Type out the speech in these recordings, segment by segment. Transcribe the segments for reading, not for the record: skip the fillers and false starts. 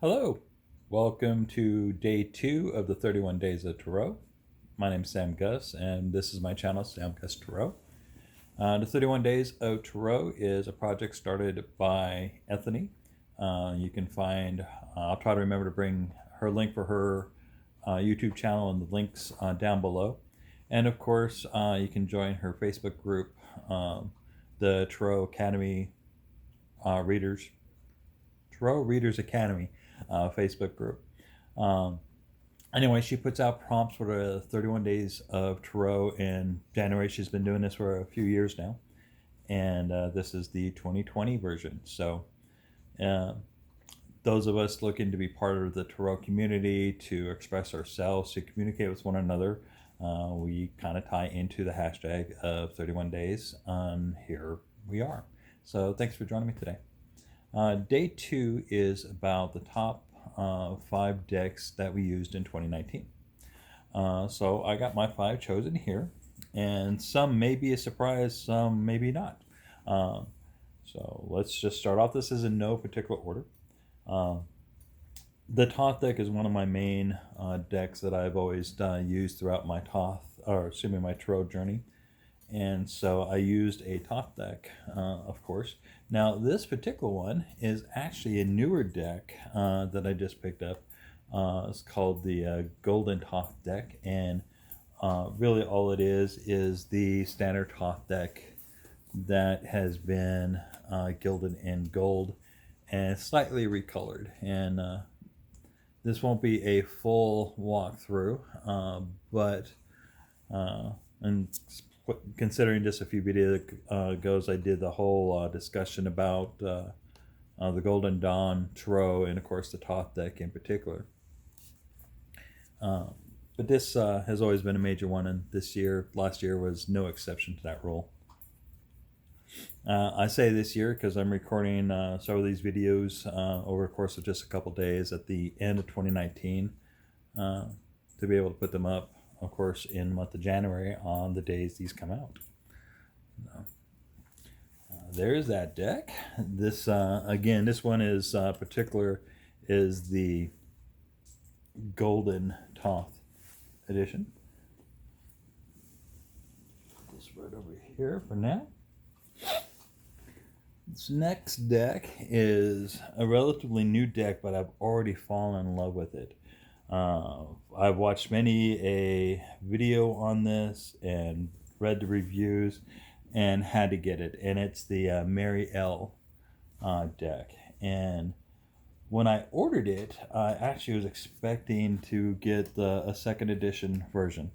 Hello, welcome to day 2 of the 31 Days of Tarot. My name is Sam Gus, and this is my channel, Sam Gus Tarot. The 31 Days of Tarot is a project started by Anthony. You can find, I'll try to remember to bring her link for her YouTube channel and the links down below. And of course, you can join her Facebook group, the Tarot Academy Readers, Tarot Readers Academy Facebook group. Anyway, she puts out prompts for the 31 Days of Tarot in January. She's been doing this for a few years now, and this is the 2020 version. So those of us looking to be part of the Tarot community, to express ourselves, to communicate with one another, we kind of tie into the hashtag of 31 days. Here we are. So thanks for joining me today. Day 2 is about the top 5 decks that we used in 2019. So I got my 5 chosen here, and some may be a surprise, some maybe not. So let's just start off. This is in no particular order. The Thoth deck is one of my main decks that I've always used throughout my my Tarot journey. And so I used a Thoth deck, of course. Now, this particular one is actually a newer deck that I just picked up. It's called the Golden Thoth deck, and really all it is the standard Thoth deck that has been gilded in gold and slightly recolored. And this won't be a full walkthrough, but and considering just a few videos ago, I did the whole discussion about the Golden Dawn Tarot and, of course, the Thoth deck in particular. But this has always been a major one, and last year was no exception to that rule. I say this year because I'm recording some of these videos over the course of just a couple days at the end of 2019 to be able to put them up, of course, in the month of January on the days these come out. There's that deck. This again, this one is particular is the Golden Thoth edition. Put this right over here for now. This next deck is a relatively new deck, but I've already fallen in love with it. I've watched many a video on this and read the reviews and had to get it, and it's the Mary L deck. And when I ordered it, I actually was expecting to get a second edition version,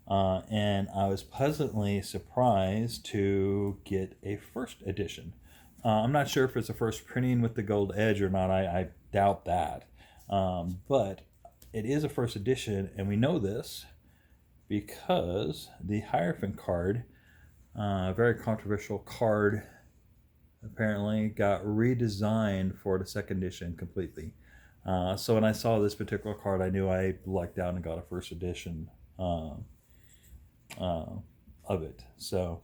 and I was pleasantly surprised to get a first edition. I'm not sure if it's a first printing with the gold edge or not. I doubt that, but it is a first edition, and we know this because the Hierophant card, a very controversial card, apparently got redesigned for the second edition completely. So when I saw this particular card, I knew I lucked out and got a first edition of it. So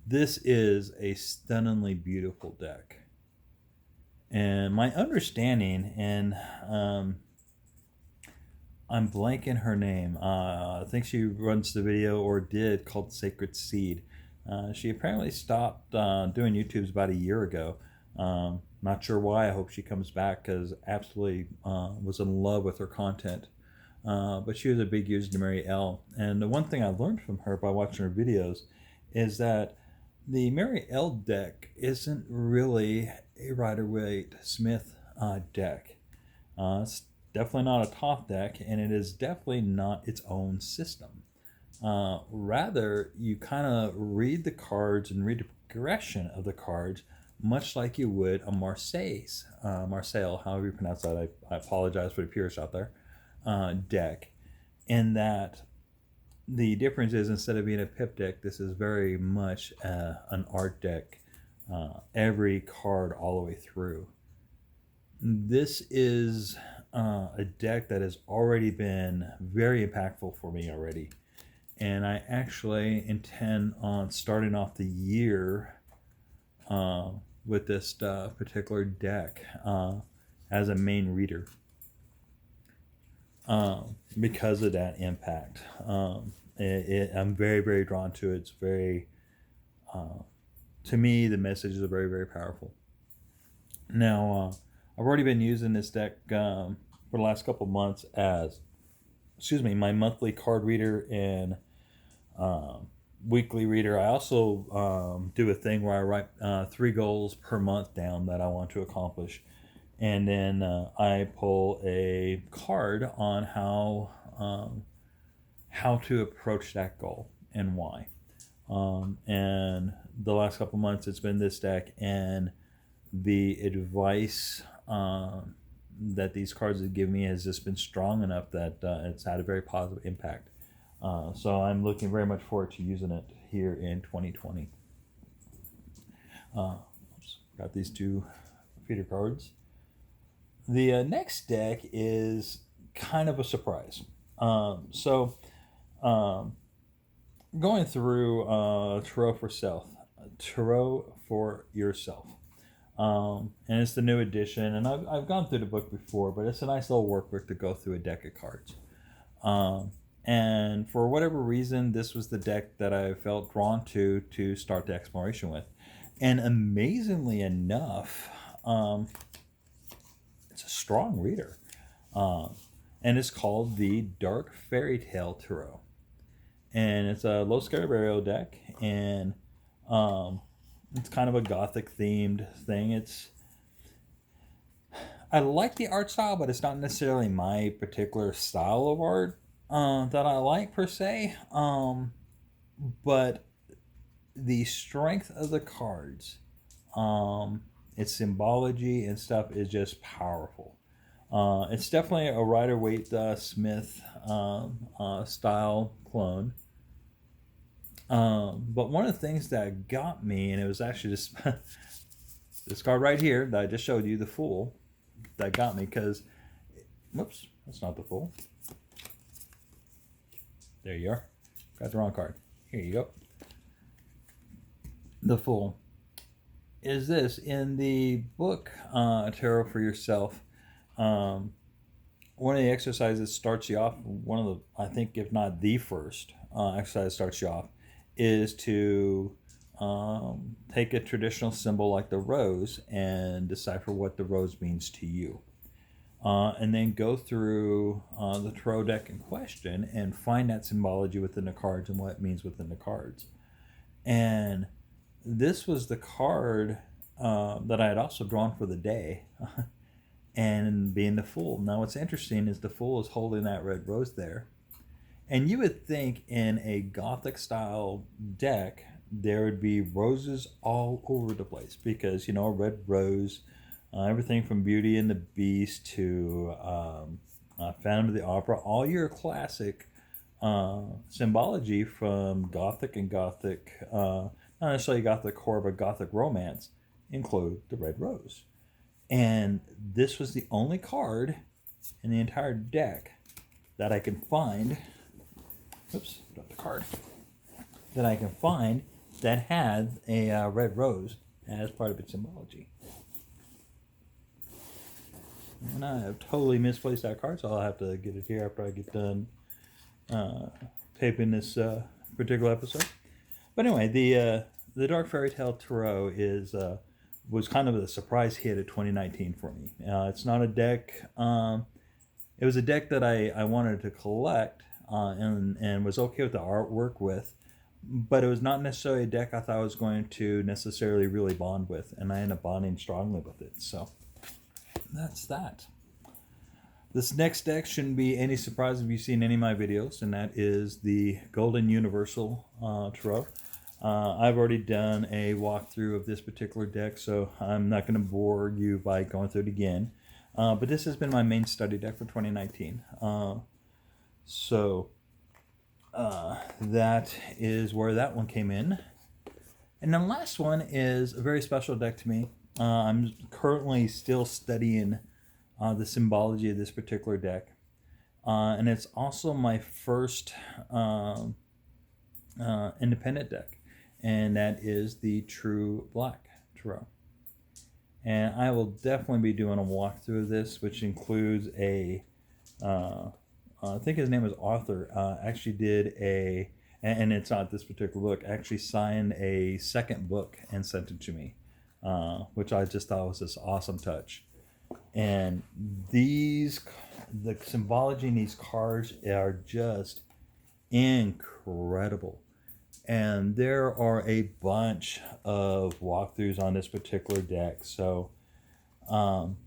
this is a stunningly beautiful deck. And my understanding, and I'm blanking her name. I think she runs the video, or did, called Sacred Seed. She apparently stopped doing YouTubes about a year ago. Not sure why. I hope she comes back, because absolutely was in love with her content. But she was a big user to Mary L. And the one thing I learned from her by watching her videos is that the Mary L deck isn't really a Rider-Waite Smith deck. It's definitely not a Thoth deck, and it is definitely not its own system. Rather, you kind of read the cards and read the progression of the cards much like you would a Marseille, however you pronounce that. I apologize for the purists out there, deck. In that the difference is, instead of being a pip deck, this is very much an art deck, every card all the way through. This is a deck that has already been very impactful for me already. And I actually intend on starting off the year with this particular deck. as a main reader because of that impact. I'm very, very drawn to it. It's very, to me, the messages are very, very powerful. Now, I've already been using this deck for the last couple months as, my monthly card reader and weekly reader. I also do a thing where I write 3 goals per month down that I want to accomplish, and then I pull a card on how to approach that goal and why. And the last couple months, it's been this deck, and the advice that these cards have given me has just been strong enough that it's had a very positive impact. So I'm looking very much forward to using it here in 2020. Got these 2 feeder cards. The next deck is kind of a surprise. Going through Tarot for Yourself. And it's the new edition, and I've gone through the book before, but it's a nice little workbook to go through a deck of cards. And for whatever reason, this was the deck that I felt drawn to start the exploration with. And amazingly enough, it's a strong reader. And it's called the Dark Fairy Tale Tarot. And it's a Los Scarabeo deck, and it's kind of a gothic themed thing. I like the art style, but it's not necessarily my particular style of art that I like per se. But the strength of the cards, its symbology and stuff is just powerful. It's definitely a Rider-Waite-Smith style clone. But one of the things that got me, and it was actually just this card right here that I just showed you, the Fool, that got me, because, whoops, that's not the Fool. There you are. Got the wrong card. Here you go. The Fool. Is this in the book Tarot for Yourself? One of the exercises starts you off, one of the, I think, if not the first exercise starts you off, is to take a traditional symbol like the rose and decipher what the rose means to you. And then go through the tarot deck in question and find that symbology within the cards and what it means within the cards. And this was the card that I had also drawn for the day, and being the Fool. Now what's interesting is the Fool is holding that red rose there. And you would think in a gothic style deck there would be roses all over the place, because, a red rose, everything from Beauty and the Beast to Phantom of the Opera, all your classic symbology from Gothic and Gothic, not necessarily Gothic horror, but Gothic romance, include the red rose. And this was the only card in the entire deck that I can find, oops, dropped the card, that I can find that had a red rose as part of its symbology. And I have totally misplaced that card, so I'll have to get it here after I get done taping this particular episode. But anyway, the Dark Fairy Tale Tarot was kind of a surprise hit of 2019 for me. It's not a deck. It was a deck that I wanted to collect and was okay with the artwork with, but it was not necessarily a deck I thought I was going to necessarily really bond with, and I ended up bonding strongly with it. So that's that. This next deck shouldn't be any surprise if you've seen any of my videos, and that is the Golden Universal Tarot. I've already done a walkthrough of this particular deck, so I'm not going to bore you by going through it again. But this has been my main study deck for 2019. That is where that one came in. And the last one is a very special deck to me. I'm currently still studying the symbology of this particular deck. And it's also my first independent deck. And that is the True Black Tarot. And I will definitely be doing a walkthrough of this, which includes I think his name is Arthur, actually did and it's not this particular book, actually signed a second book and sent it to me, which I just thought was this awesome touch. And the symbology in these cards are just incredible. And there are a bunch of walkthroughs on this particular deck, so um,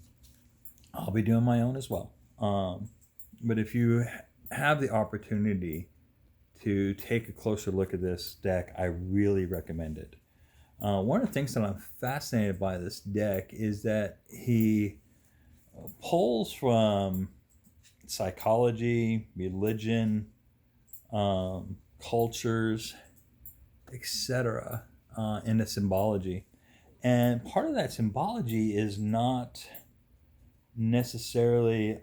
I'll be doing my own as well. But if you have the opportunity to take a closer look at this deck, I really recommend it. One of the things that I'm fascinated by this deck is that he pulls from psychology, religion, cultures, etc., into symbology. And part of that symbology is not necessarily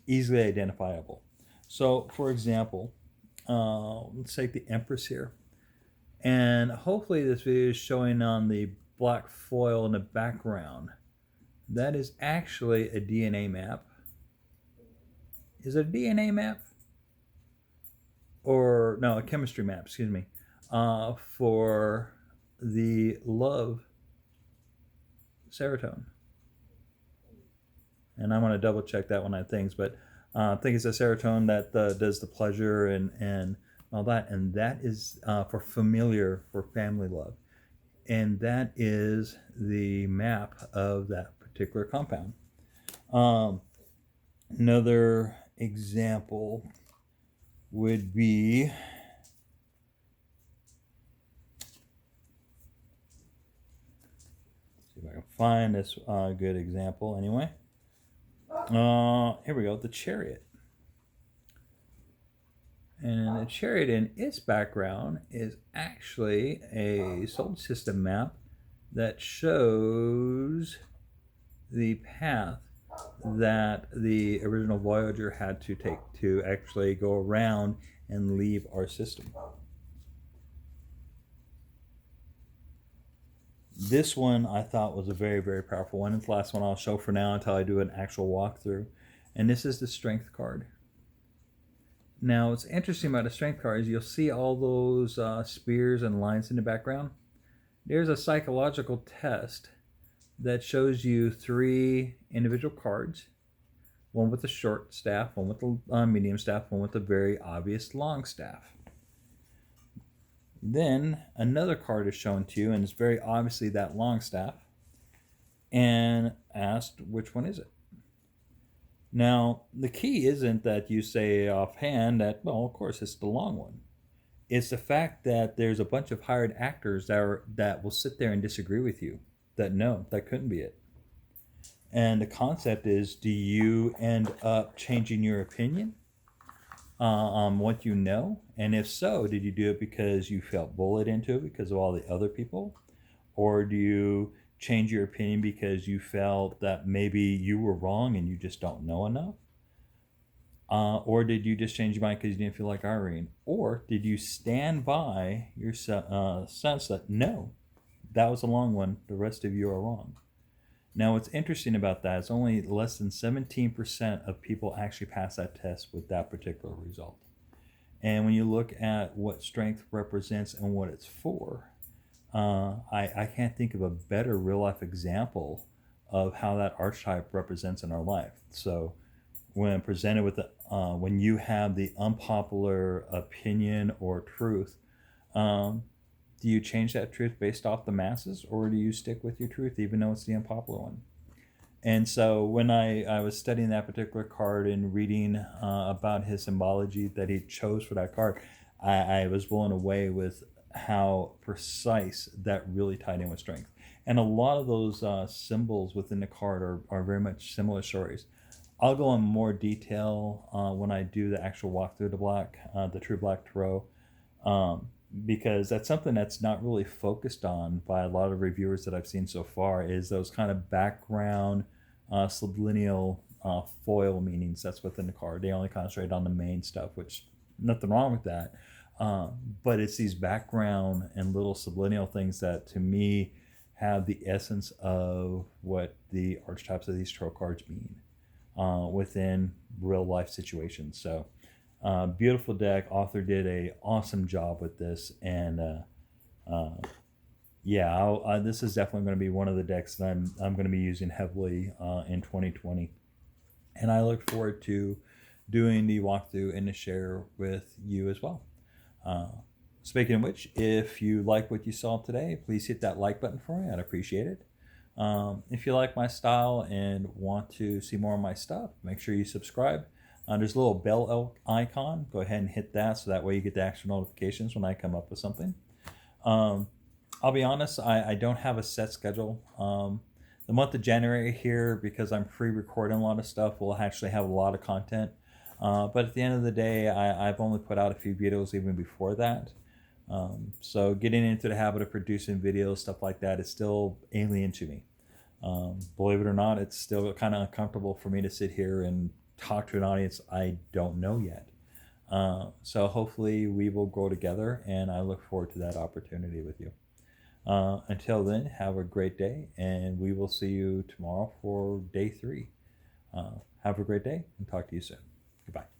easily identifiable. So, for example, let's take the Empress here. And hopefully this video is showing on the black foil in the background. That is actually a DNA map. Is it a DNA map? Or, no, a chemistry map, excuse me, for the love serotonin. And I'm going to double check that one on things, but I think it's a serotonin that does the pleasure and all that. And that is for familiar, for family love. And that is the map of that particular compound. Another example would be see if I can find this good example anyway. Here we go, the Chariot. And the Chariot in its background is actually a solar system map that shows the path that the original Voyager had to take to actually go around and leave our system. This one I thought was a very, very powerful one. It's the last one I'll show for now until I do an actual walkthrough. And this is the Strength card. Now, what's interesting about the Strength card is you'll see all those spears and lines in the background. There's a psychological test that shows you 3 individual cards, one with the short staff, one with the medium staff, one with the very obvious long staff. Then another card is shown to you, and it's very obviously that long staff, and asked which one is it. Now, the key isn't that you say offhand that, well, of course, it's the long one. It's the fact that there's a bunch of hired actors that will sit there and disagree with you, that no, that couldn't be it. And the concept is, do you end up changing your opinion on what you know? And if so, did you do it because you felt bullied into it because of all the other people? Or do you change your opinion because you felt that maybe you were wrong and you just don't know enough? Or did you just change your mind because you didn't feel like Irene? Or did you stand by your sense that no, that was a long one, the rest of you are wrong? Now, what's interesting about that is only less than 17% of people actually pass that test with that particular result. And when you look at what strength represents and what it's for, I can't think of a better real-life example of how that archetype represents in our life. So when presented with when you have the unpopular opinion or truth, do you change that truth based off the masses, or do you stick with your truth even though it's the unpopular one? And so when I was studying that particular card and reading about his symbology that he chose for that card, I was blown away with how precise that really tied in with strength. And a lot of those symbols within the card are very much similar stories. I'll go in more detail when I do the actual walkthrough of the True Black Tarot, because that's something that's not really focused on by a lot of reviewers that I've seen so far, is those kind of background subliminal foil meanings that's within the card. They only concentrate on the main stuff, which nothing wrong with that. But it's these background and little subliminal things that to me have the essence of what the archetypes of these tarot cards mean within real life situations. So beautiful deck. Author did a awesome job with this, and yeah, this is definitely going to be one of the decks that I'm going to be using heavily in 2020, and I look forward to doing the walkthrough and to share with you as well. Uh, Speaking of which, if you like what you saw today, please hit that like button for me. I'd appreciate it. If you like my style and want to see more of my stuff, make sure you subscribe. There's a little bell icon. Go ahead and hit that so that way you get the extra notifications when I come up with something. I'll be honest, I don't have a set schedule. The month of January here, because I'm pre-recording a lot of stuff, will actually have a lot of content. But at the end of the day, I've only put out a few videos even before that. So getting into the habit of producing videos, stuff like that, is still alien to me. Believe it or not, it's still kind of uncomfortable for me to sit here and talk to an audience I don't know yet. So hopefully we will grow together, and I look forward to that opportunity with you. Until then, have a great day, and we will see you tomorrow for day 3. Have a great day, and talk to you soon. Goodbye.